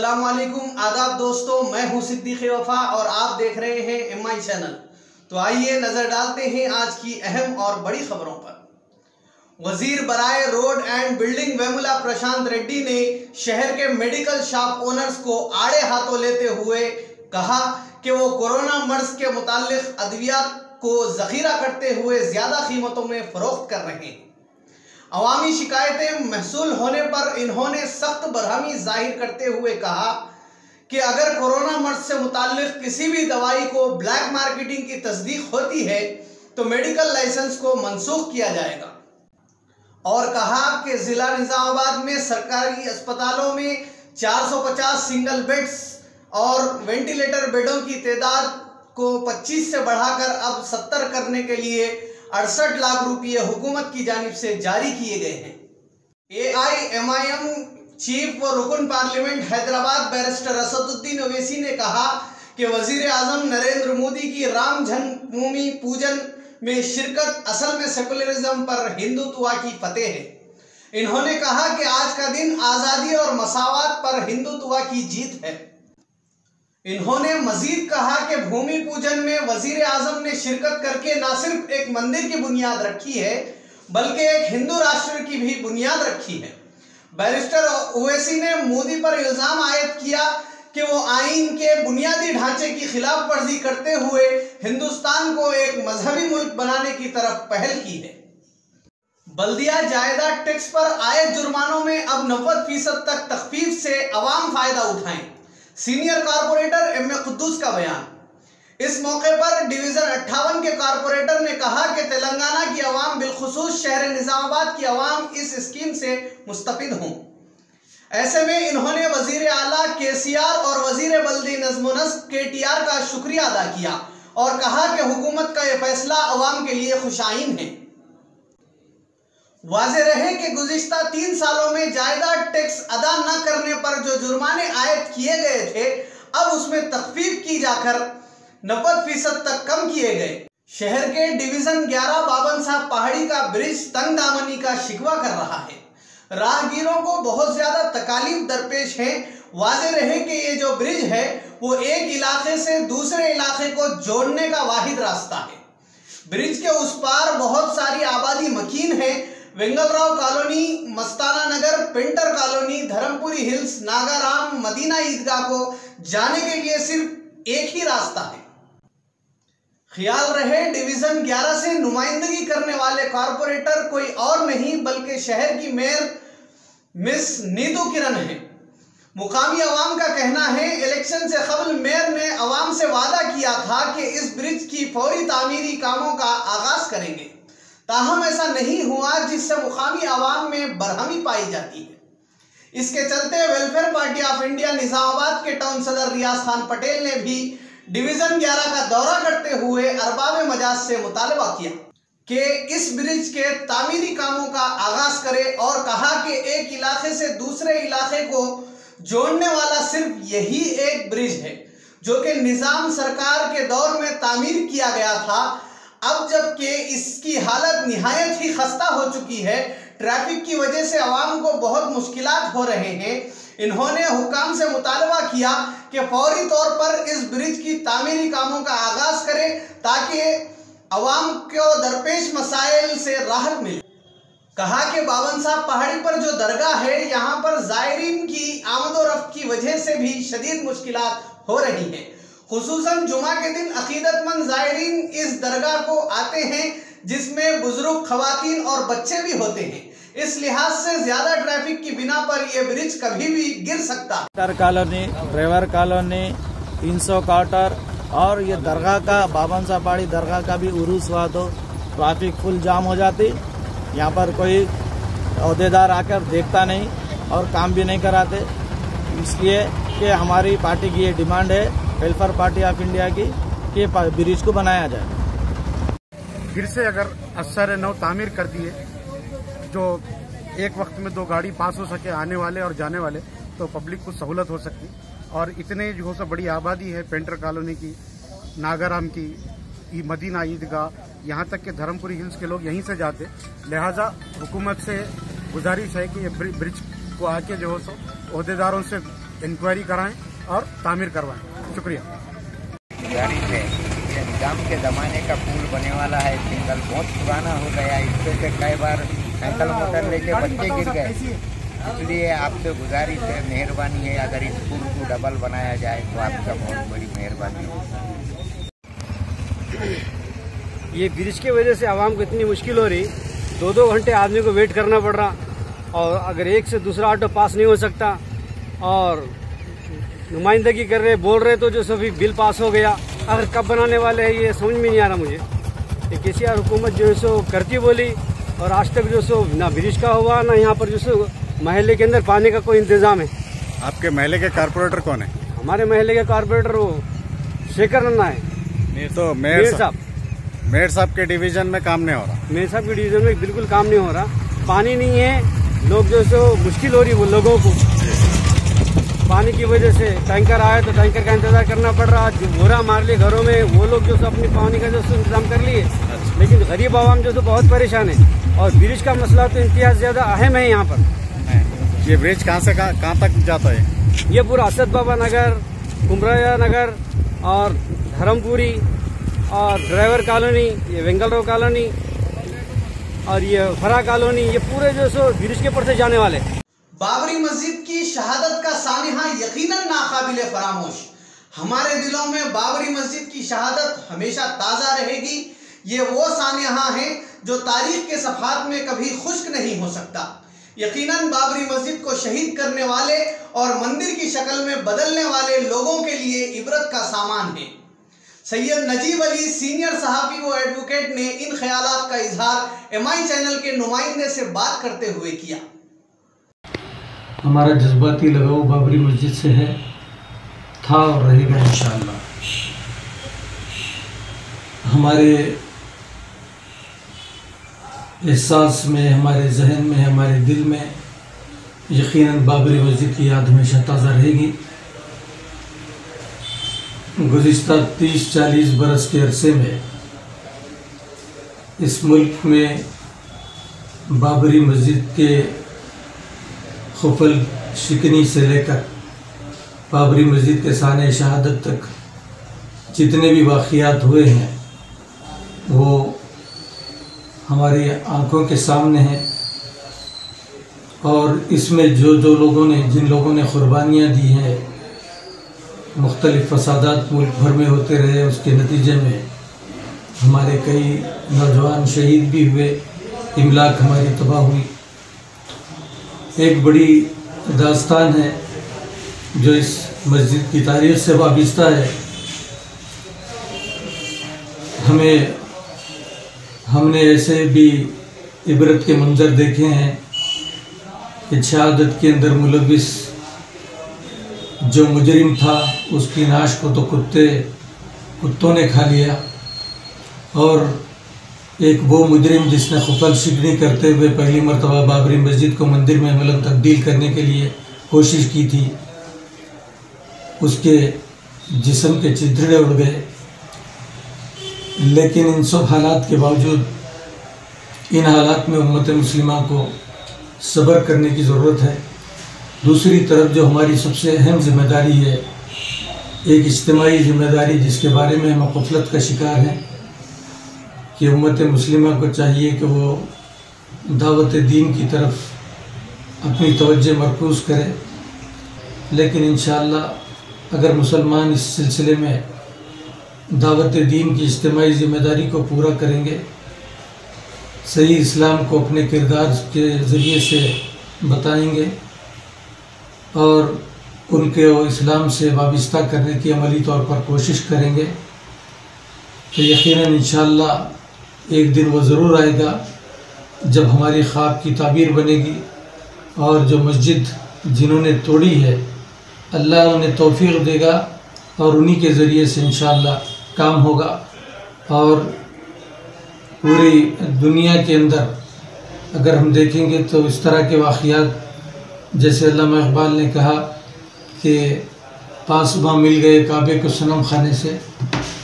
अस्सलाम वालेकुम, आदाब दोस्तों। मैं हूं सिद्दीक़ वफा और आप देख रहे हैं एमआई चैनल। तो आइए नजर डालते हैं आज की अहम और बड़ी खबरों पर। वजीर बराए रोड एंड बिल्डिंग वेमुला प्रशांत रेड्डी ने शहर के मेडिकल शॉप ओनर्स को आड़े हाथों लेते हुए कहा कि वो कोरोना मर्ज के मुताल्लिक अद्वियात को जखीरा करते हुए ज्यादा कीमतों में फरोख्त कर रहे हैं। अवामी शिकायतें महसूल होने पर इन्होंने सख्त बरहमी जाहिर करते हुए कहा कि अगर कोरोना मर्ज से मुताल्लिक किसी भी दवाई को ब्लैक मार्केटिंग की तस्दीक होती है तो मेडिकल लाइसेंस को मनसूख किया जाएगा। और कहा कि जिला निजामाबाद में सरकारी अस्पतालों में 450 सिंगल बेड्स और वेंटिलेटर बेडों की तादाद को 25 से बढ़ाकर अब 70 करने के लिए 68 लाख रुपये हुकूमत की जानिब से जारी किए गए हैं। AIMIM चीफ व रुकन पार्लियामेंट हैदराबाद बैरिस्टर असदुद्दीन ओवैसी ने कहा कि वजीर आजम नरेंद्र मोदी की राम जन्मभूमि पूजन में शिरकत असल में सेकुलरिज्म पर हिंदुत्व की फतेह है। इन्होंने कहा कि आज का दिन आज़ादी और मसावत पर हिंदुत्व की जीत है। इन्होंने मजीद कहा कि भूमि पूजन में वजीर आजम ने शिरकत करके न सिर्फ एक मंदिर की बुनियाद रखी है बल्कि एक हिंदू राष्ट्र की भी बुनियाद रखी है। बैरिस्टर ओवैसी ने मोदी पर इल्जाम आयद किया कि वो आईन के बुनियादी ढांचे की खिलाफ वर्जी करते हुए हिंदुस्तान को एक मजहबी मुल्क बनाने की तरफ पहल की है। बल्दिया जायदाद टैक्स पर आए जुर्मानों में अब 90% तक तखफीफ से अवाम फायदा उठाएं। Senior corporator M A Kuddus का बयान। इस मौके पर डिवीजन 58 के कारपोरेटर ने कहा कि तेलंगाना की अवाम बिलखुसूस शहर निजामाबाद की अवाम इस स्कीम से मुस्तफिद हों। ऐसे में इन्होंने वजीर आला KCR और वजीर बल्दी नज़्म नस्क KTR का शुक्रिया अदा किया और कहा कि हुकूमत का यह फैसला अवाम के लिए खुशाइन है। वाज़ेह रहे कि गुज़िश्ता 3 सालों में जायदाद टैक्स अदा न करने पर जो जुर्माने आयद किए गए थे अब उसमें तखफीफ की जाकर 90% तक कम किए गए। शहर के डिवीजन 11 बाबन साहब पहाड़ी का ब्रिज तंग दामनी का शिकवा कर रहा है। राहगीरों को बहुत ज्यादा तकालीफ दरपेश है। वाज़ेह रहे कि ये जो ब्रिज है वो एक इलाके से दूसरे इलाके को जोड़ने का वाहिद रास्ता है। ब्रिज के उस पार बहुत सारी आबादी मकीन है। Vengalrao colony, Mastana Nagar, painter colony, Dharmapuri hills, Nagaram, Madina Eidgah को जाने के लिए सिर्फ एक ही रास्ता है। ख्याल रहे डिवीजन 11 से नुमाइंदगी करने वाले कारपोरेटर कोई और नहीं बल्कि शहर की मेयर मिस नीतू किरण है। मुकामी अवाम का कहना है इलेक्शन से कबल मेयर ने अवाम से वादा किया था कि इस ब्रिज की फौरी तामीरी कामों का आगाज करेंगे, ताहम ऐसा नहीं हुआ जिससे मुकामी अवाम में बरहमी पाई जाती है। इसके चलते welfare party of India Nizamabad के टाउन सदर रियाज खान पटेल ने भी डिवीजन 11 का दौरा करते हुए अरबाब मजाज से मुतालबा किया कि इस ब्रिज के तामीरी कामों का आगाज करे और कहा कि एक इलाके से दूसरे इलाके को जोड़ने वाला सिर्फ यही एक ब्रिज है जो कि निजाम सरकार के दौर में तामीर किया गया था। अब जबकि इसकी हालत निहायत ही खस्ता हो चुकी है, ट्रैफिक की वजह से आवाम को बहुत मुश्किलात हो रहे हैं, इन्होंने हुकाम से मुतालबा किया कि फौरी तौर पर इस ब्रिज की तामीरी कामों का आगाज करें ताकि अवाम को दरपेश मसाइल से राहत मिले। कहा कि बाबन साहब पहाड़ी पर जो दरगाह है यहाँ पर ज़ायरीन की आमदोरफ्त की वजह से भी शदीद मुश्किलात हो रही हैं। खुसूसन जुमा के दिन अकीदतमंद ज़ायरीन इस दरगाह को आते हैं जिसमें बुजुर्ग, खवातीन और बच्चे भी होते हैं। इस लिहाज से ज्यादा ट्रैफिक की बिना पर यह ब्रिज कभी भी गिर सकता है। कॉलोनी, ड्राइवर कॉलोनी, 300 क्वार्टर और ये दरगाह का बाबन साहब पहाड़ी दरगाह का भी उरूस हुआ तो ट्रैफिक फुल जाम हो जाती। यहाँ पर कोई अहदेदार आकर देखता नहीं और काम भी नहीं कराते। इसलिए कि हमारी पार्टी की ये डिमांड है, वेलफेयर पार्टी ऑफ इंडिया की, कि ब्रिज को बनाया जाए। फिर से अगर असर नौ तामीर कर दिए जो एक वक्त में 2 गाड़ी पास हो सके आने वाले और जाने वाले तो पब्लिक को सहूलत हो सकती। और इतने जो से बड़ी आबादी है पेंटर कॉलोनी की, नागाराम की, मदीना ईदगाह, यहाँ तक के धर्मपुरी हिल्स के लोग यहीं से जाते। लिहाजा हुकूमत से गुजारिश है कि ये ब्रिज को आके जो है सो अहदेदारों से इंक्वायरी कराएं और तामीर करवाएं। शुक्रिया। गुजारिश है, ये निजाम के ज़माने का पुल बने वाला है, सिंगल बहुत पुराना हो गया, इस पे से कई बार साइकिल मोटर लेके बच्चे गिर गए। इसलिए आपसे गुजारिश है, मेहरबानी है, अगर इस पुल को डबल बनाया जाए तो आपका बहुत बड़ी मेहरबानी होगी। ये ब्रिज की वजह से आवाम को इतनी मुश्किल हो रही, 2-2 घंटे आदमी को वेट करना पड़ रहा, और अगर एक से दूसरा ऑटो पास नहीं हो सकता, और नुमाइंदगी कर रहे बोल रहे तो जो सभी बिल पास हो गया, अगर कब बनाने वाले हैं ये समझ में नहीं आ रहा मुझे। ये केसीआर हुकूमत जो है सो करती बोली, और आज तक जो सो ना ब्रिज का हुआ, ना यहाँ पर जो सो महल्ले के अंदर पानी का कोई इंतजाम है। आपके महल्ले के कारपोरेटर कौन है? हमारे महल्ले के कारपोरेटर वो शेखर नन्ना है। तो मेयर साहब के डिवीजन में काम नहीं हो रहा। मेयर साहब के डिवीजन में बिल्कुल काम नहीं हो रहा, पानी नहीं है, लोग जो सो मुश्किल हो रही वो लोगों को पानी की वजह से। टैंकर आए तो टैंकर का इंतजार करना पड़ रहा, जो बोरा मार लिए घरों में, वो लोग जो सो अपनी पानी का जो सो इंतजाम कर लिए, लेकिन गरीब आवाम जो सो बहुत परेशान है। और ब्रिज का मसला तो इंतहाई ज्यादा अहम है यहाँ पर। ये ब्रिज कहाँ से कहाँ तक जाता है? ये पूरा असद बाबा नगर, कुमराया नगर और धर्मपुरी और ड्राइवर कॉलोनी, ये वेंगलराव कॉलोनी और ये फरा कॉलोनी, ये पूरे जो सो ब्रिज के ऊपर से जाने वाले। बाबरी मस्जिद की शहादत का सानिहा यकीनन नाकाबिले फरामोश। हमारे दिलों में बाबरी मस्जिद की शहादत हमेशा ताज़ा रहेगी। ये वो सानिहा है जो तारीख के सफ़हात में कभी खुश्क नहीं हो सकता। यकीनन बाबरी मस्जिद को शहीद करने वाले और मंदिर की शक्ल में बदलने वाले लोगों के लिए इबरत का सामान है। सैयद नजीब अली सीनियर सहाफ़ी व एडवोकेट ने इन ख्यालात का इजहार एमआई चैनल के नुमाइंदे से बात करते हुए किया। हमारा जज्बाती लगाव बाबरी मस्जिद से है, था और रहेगा इंशाअल्लाह। हमारे एहसास में, हमारे जहन में, हमारे दिल में यकीनन बाबरी मस्जिद की याद हमेशा ताज़ा रहेगी। गुज़िश्ता 30-40 बरस के अरसे में इस मुल्क में बाबरी मस्जिद के खुफल शिकनी से लेकर बाबरी मस्जिद के साने शहादत तक जितने भी वाक़ियात हुए हैं वो हमारी आंखों के सामने हैं, और इसमें जो लोगों ने, जिन लोगों ने कुर्बानियाँ दी हैं, मुख्तलिफ़ फसादात मुल्क भर में होते रहे, उसके नतीजे में हमारे कई नौजवान शहीद भी हुए, इमलाक हमारी तबाह हुई। एक बड़ी दास्तान है जो इस मस्जिद की तारीख़ से वाबिस्ता है। हमने ऐसे भी इबरत के मंजर देखे हैं कि शहादत के अंदर मुलविस जो मुजरिम था उसकी नाश को तो कुत्तों ने खा लिया, और एक वो मुजरिम जिसने खुफल शिकनी करते हुए पहली मरतबा बाबरी मस्जिद को मंदिर में मतलब तब्दील करने के लिए कोशिश की थी, उसके जिस्म के चिथड़े उड़ गए। लेकिन इन सब हालात के बावजूद, इन हालात में उम्मत मुस्लिमा को सब्र करने की ज़रूरत है। दूसरी तरफ जो हमारी सबसे अहम जिम्मेदारी है, एक इज्तिमाई जिम्मेदारी जिसके बारे में हम गफलत का शिकार हैं, कि उम्मत मुस्लिमा को चाहिए कि वो दावत दीन की तरफ अपनी तवज्जो मरकूज़ करे। लेकिन इंशाअल्लाह अगर मुसलमान इस सिलसिले में दावत दीन की इज्तिमाई ज़िम्मेदारी को पूरा करेंगे, सही इस्लाम को अपने किरदार के ज़रिए से बताएंगे और उनके इस्लाम से वाबिस्ता करने की अमली तौर पर कोशिश करेंगे, तो यकीनन इंशाअल्लाह एक दिन वो ज़रूर आएगा जब हमारी ख्वाब की ताबीर बनेगी, और जो मस्जिद जिन्होंने तोड़ी है अल्लाह उन्हें तौफीक देगा और उन्हीं के ज़रिए से इंशाअल्लाह काम होगा। और पूरी दुनिया के अंदर अगर हम देखेंगे तो इस तरह के वाक़ियात, जैसे अल्लामा इक़बाल ने कहा कि पासबा मिल गए काबे को सनम खाने से,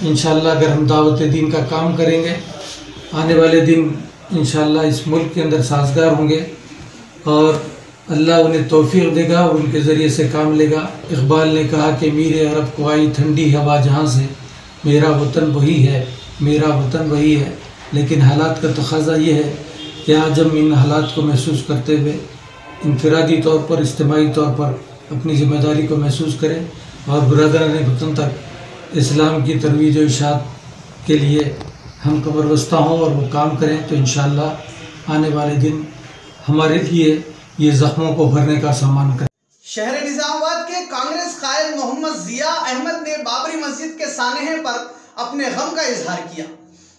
इंशाअल्लाह अगर हम दावत दीन का काम करेंगे, आने वाले दिन इंशाअल्लाह इस मुल्क के अंदर साजगार होंगे और अल्लाह उन्हें तौफीक देगा, उनके ज़रिए से काम लेगा। इकबाल ने कहा कि मीरे अरब को आई ठंडी हवा जहाँ से, मेरा वतन वही है, मेरा वतन वही है। लेकिन हालात का तकाज़ा ये है कि आज हम इन हालात को महसूस करते हुए इनफरादी तौर पर, इज्तिमाई तौर पर अपनी ज़िम्मेदारी को महसूस करें और बरदरान वतन तक इस्लाम की तरवीज और इशाअत के लिए हम कमर बस्ता हों और वो काम करें, तो इंशाअल्लाह आने वाले दिन हमारे लिए ये ज़ख्मों को भरने का सामान करें। शहर निजामाबाद के कांग्रेस कायल मोहम्मद जिया अहमद ने बाबरी मस्जिद के सानहे पर अपने गम का इजहार किया।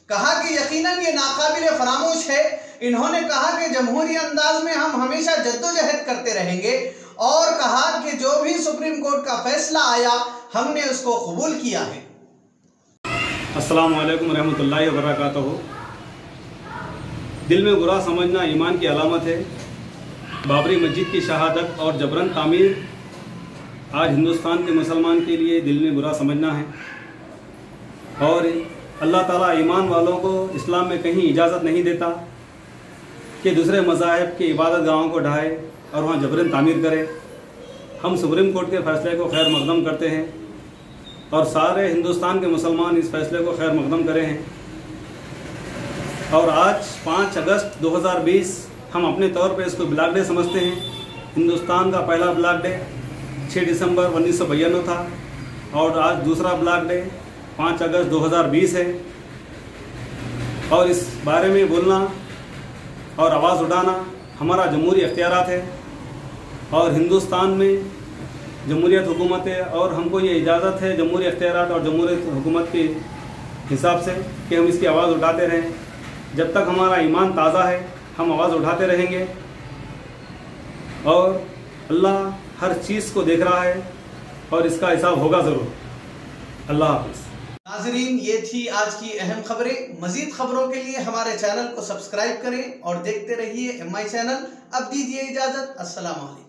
कहा कि यकीनन ये नाकाबिल फरामोश है। इन्होंने कहा कि जमहूरी अंदाज में हम हमेशा जद्दोजहद करते रहेंगे और कहा कि जो भी सुप्रीम कोर्ट का फैसला आया हमने उसको कबूल किया है। अस्सलामु अलैकुम रहमतुल्लाहि व बरकातहू। दिल में बुरा समझना ईमान की अलामत है। बाबरी मस्जिद की शहादत और जबरन तामीर आज हिंदुस्तान के मुसलमान के लिए दिल में बुरा समझना है और अल्लाह ताला ईमान वालों को इस्लाम में कहीं इजाज़त नहीं देता कि दूसरे मज़ाहिब के इबादत गाहों को ढाए और वहाँ जबरन तामीर करे। हम सुप्रीम कोर्ट के फ़ैसले को खैर मकदम करते हैं और सारे हिंदुस्तान के मुसलमान इस फैसले को खैर मकदम करे हैं। और आज 5 अगस्त 2020 हम अपने तौर पे इसको ब्लैक डे समझते हैं। हिंदुस्तान का पहला ब्लैक डे 6 दिसंबर 1992 था और आज दूसरा ब्लैक डे 5 अगस्त 2020 है। और इस बारे में बोलना और आवाज़ उठाना हमारा जमहूरी इख्तियारात है और हिंदुस्तान में जमहूरियत हुकूमत है और हमको ये इजाज़त है जमहूरी इख्तियारात और जमहूरियत हुकूमत के हिसाब से कि हम इसकी आवाज़ उठाते रहें। जब तक हमारा ईमान ताज़ा है हम आवाज़ उठाते रहेंगे और अल्लाह हर चीज़ को देख रहा है और इसका हिसाब होगा ज़रूर। अल्लाह हाफ़िज़। नाज़रीन, ये थी आज की अहम खबरें। मज़ीद खबरों के लिए हमारे चैनल को सब्सक्राइब करें और देखते रहिए MI चैनल। अब दीजिए इजाज़त। अस्सलाम वालेकुम।